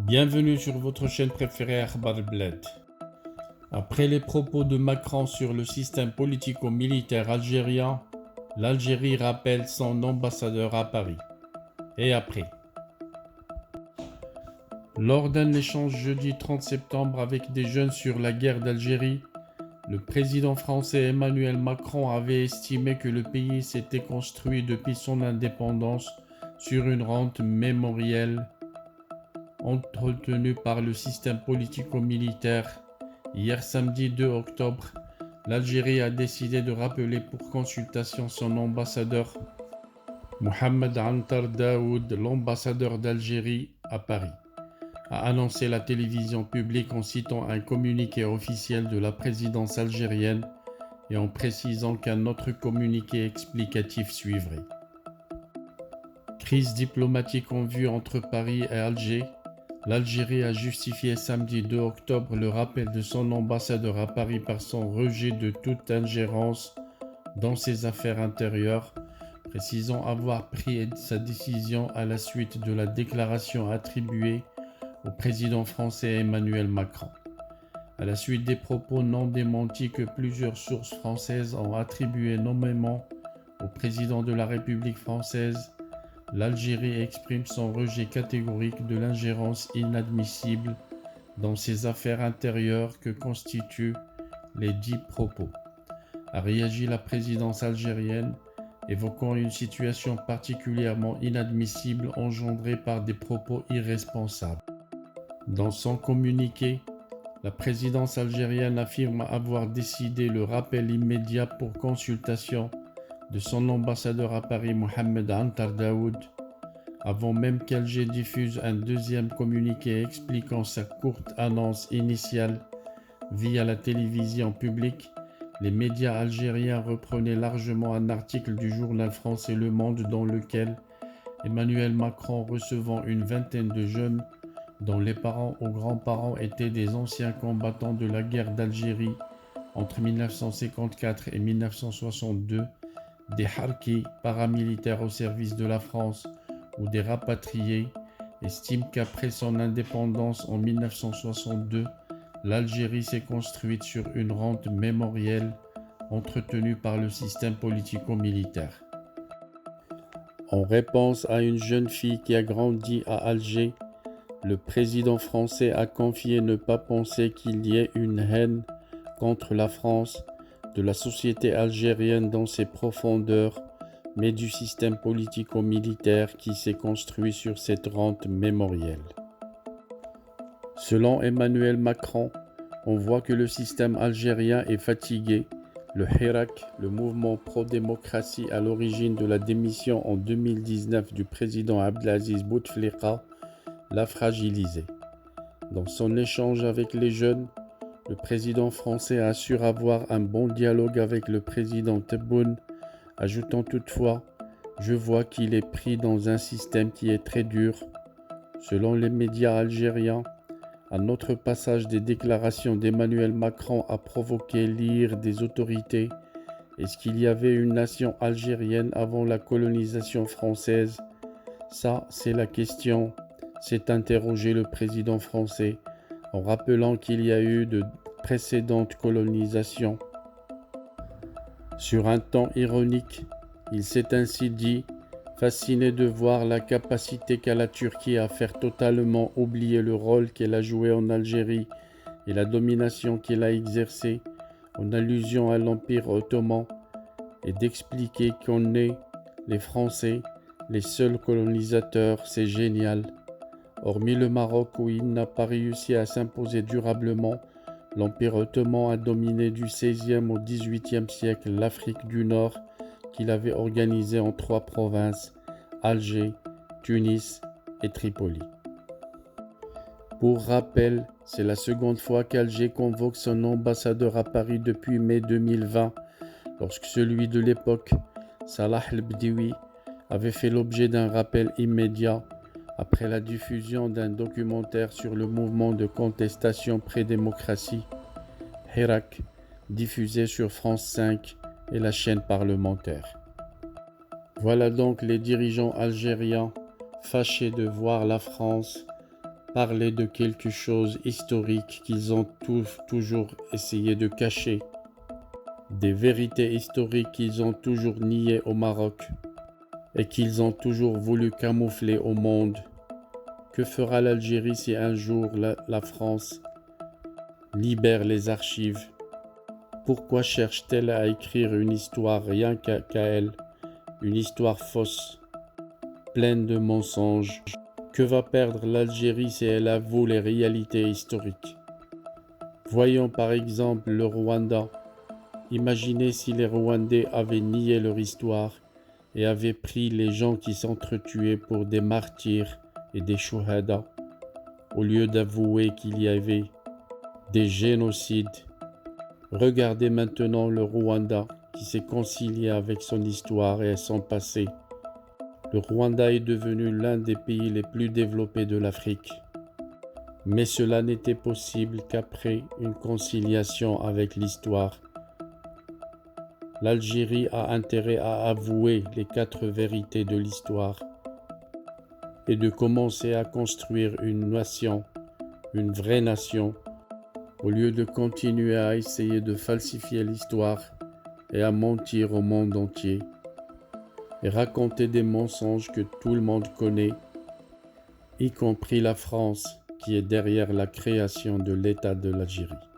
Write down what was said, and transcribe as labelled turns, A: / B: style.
A: Bienvenue sur votre chaîne préférée Akhbar Bled. Après les propos de Macron sur le système politico-militaire algérien, l'Algérie rappelle son ambassadeur à Paris. Et après, lors d'un échange jeudi 30 septembre avec des jeunes sur la guerre d'Algérie, le président français Emmanuel Macron avait estimé que le pays s'était construit depuis son indépendance sur une rente mémorielle entretenue par le système politico-militaire. Hier samedi 2 octobre, l'Algérie a décidé de rappeler pour consultation son ambassadeur Mohamed Antar Daoud, l'ambassadeur d'Algérie à Paris, a annoncé la télévision publique en citant un communiqué officiel de la présidence algérienne et en précisant qu'un autre communiqué explicatif suivrait. Crise diplomatique en vue entre Paris et Alger. L'Algérie a justifié samedi 2 octobre le rappel de son ambassadeur à Paris par son rejet de toute ingérence dans ses affaires intérieures, précisant avoir pris sa décision à la suite de la déclaration attribuée au président français Emmanuel Macron. À la suite des propos non démentis que plusieurs sources françaises ont attribués nommément au président de la République française, l'Algérie exprime son rejet catégorique de l'ingérence inadmissible dans ses affaires intérieures que constituent les dits propos. A réagi la présidence algérienne, évoquant une situation particulièrement inadmissible engendrée par des propos irresponsables. Dans son communiqué, la présidence algérienne affirme avoir décidé le rappel immédiat pour consultation de son ambassadeur à Paris, Mohamed Antar Daoud, avant même qu'Alger diffuse un deuxième communiqué expliquant sa courte annonce initiale via la télévision publique. Les médias algériens reprenaient largement un article du journal français Le Monde dans lequel Emmanuel Macron, recevant une vingtaine de jeunes dont les parents ou grands-parents étaient des anciens combattants de la guerre d'Algérie entre 1954 et 1962, des harkis paramilitaires au service de la France ou des rapatriés, estime qu'après son indépendance en 1962, l'Algérie s'est construite sur une rente mémorielle entretenue par le système politico-militaire. En réponse à une jeune fille qui a grandi à Alger, le président français a confié ne pas penser qu'il y ait une haine contre la France de la société algérienne dans ses profondeurs, mais du système politico-militaire qui s'est construit sur cette rente mémorielle. Selon Emmanuel Macron, on voit que le système algérien est fatigué. Le Hirak, le mouvement pro-démocratie à l'origine de la démission en 2019 du président Abdelaziz Bouteflika, l'a fragilisé. Dans son échange avec les jeunes, le président français assure avoir un bon dialogue avec le président Tebboune, ajoutant toutefois « Je vois qu'il est pris dans un système qui est très dur ». Selon les médias algériens, un autre passage des déclarations d'Emmanuel Macron a provoqué l'ire des autorités. Est-ce qu'il y avait une nation algérienne avant la colonisation française? Ça, c'est la question, s'est interrogé le président français, en rappelant qu'il y a eu de précédentes colonisations. Sur un ton ironique, il s'est ainsi dit, fasciné de voir la capacité qu'a la Turquie à faire totalement oublier le rôle qu'elle a joué en Algérie et la domination qu'elle a exercée, en allusion à l'Empire ottoman, et d'expliquer qu'on est, les Français, les seuls colonisateurs, c'est génial. Hormis le Maroc où il n'a pas réussi à s'imposer durablement, l'Empire ottoman a dominé du XVIe au XVIIIe siècle l'Afrique du Nord qu'il avait organisée en 3 provinces, Alger, Tunis et Tripoli. Pour rappel, c'est la seconde fois qu'Alger convoque son ambassadeur à Paris depuis mai 2020, lorsque celui de l'époque, Salah El-Bdewi, avait fait l'objet d'un rappel immédiat après la diffusion d'un documentaire sur le mouvement de contestation pré-démocratie, Hirak, diffusé sur France 5 et la chaîne parlementaire. Voilà donc les dirigeants algériens fâchés de voir la France parler de quelque chose historique qu'ils ont toujours essayé de cacher, des vérités historiques qu'ils ont toujours niées au Maroc et qu'ils ont toujours voulu camoufler au monde. Que fera l'Algérie si un jour la France libère les archives? Pourquoi cherche-t-elle à écrire une histoire rien qu'à elle, une histoire fausse, pleine de mensonges? Que va perdre l'Algérie si elle avoue les réalités historiques? Voyons par exemple le Rwanda. Imaginez si les Rwandais avaient nié leur histoire et avaient pris les gens qui s'entretuaient pour des martyrs et des shuhada, au lieu d'avouer qu'il y avait des génocides. Regardez maintenant le Rwanda qui s'est concilié avec son histoire et son passé. Le Rwanda est devenu l'un des pays les plus développés de l'Afrique. Mais cela n'était possible qu'après une conciliation avec l'histoire. L'Algérie a intérêt à avouer les 4 vérités de l'histoire et de commencer à construire une nation, une vraie nation, au lieu de continuer à essayer de falsifier l'histoire et à mentir au monde entier et raconter des mensonges que tout le monde connaît, y compris la France qui est derrière la création de l'État de l'Algérie.